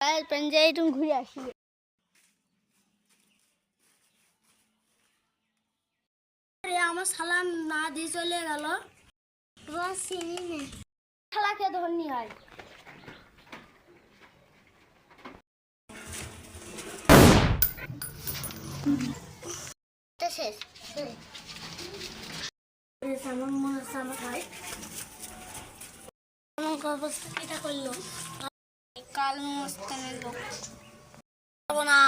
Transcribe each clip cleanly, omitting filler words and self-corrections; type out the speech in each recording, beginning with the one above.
একটু ঘুরে আসি। আমার সালাম না দিয়ে চলে গেল। খেলা খেয়ে ধরনি হয়। শেষ আমার মনে হচ্ছে আমার ভাই অবস্থা কিটা করলো। কাল মস্তানের লোক না।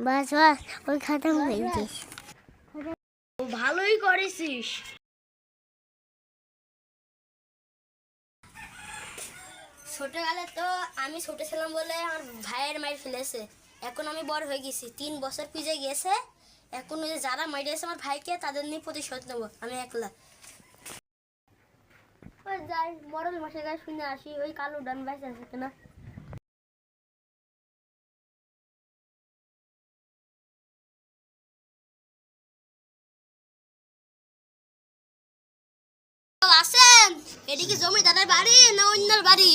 বাস বাস ওই খাতা হয়েছিস, ভালোই করেছিস। ছোটবেলা তো আমি ছোট ছিলাম বলে আমার ভাইয়ের মায়ের ফেলেছে। এখন আমি বড় হয়ে গেছি, 3 বছর পিছে গেছে। এখন ওই যারা মারিয়েছে আমার ভাইকে তাদের নিয়ে প্রতিশোধ নেবো আমি একলা। ওই যাই মরল মাসে গায়ে শুনে আসি ওই কালো ডান বাইসে আছে কিনা। আসেন, এদিকে জমিদারের বাড়ি না অন্যের বাড়ি?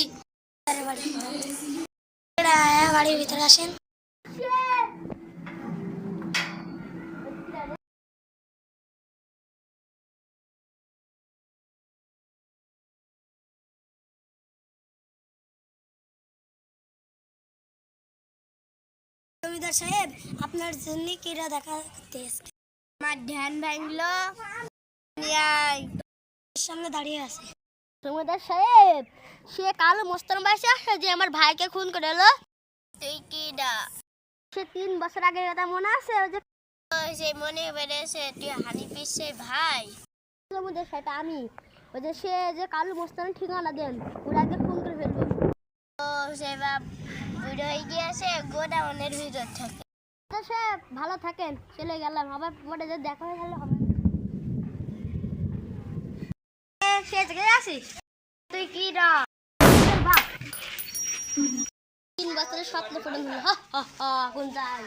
বাড়ির ভিতরে আসেন। জমিদার সাহেব, আপনার জন্য কিরা দেখা করতে এসেছে। আমার ধ্যান ভাঙলো, সামনে দাঁড়িয়ে আছে। জমিদার সাহেব, সে কালো মস্তান বাইসে আসে যে আমার ভাইকে খুন করে এলো। তুই কিডা? সে 3 বছর আগের কথা মনে আছে? ওই যে মনে বেড়েছে তুই হানিফের সে ভাই। জমিদার সাহেব আমি ওই যে সে যে কালো মস্তান ঠিকানা দেন ওর আগে খুন করে ফেলবো। ও সে বাপ বুড়ো হয়ে গিয়েছে, গোডাউনের ভিতর থাকে। সাহেব ভালো থাকেন, চলে গেলাম, আবার পরে যে দেখা হয়ে গেল হবে। সে জায়গায় আসিস তুই কি রা? 3 বছরের স্বপ্ন পূরণ হলো। হা হা হা, কোন যায়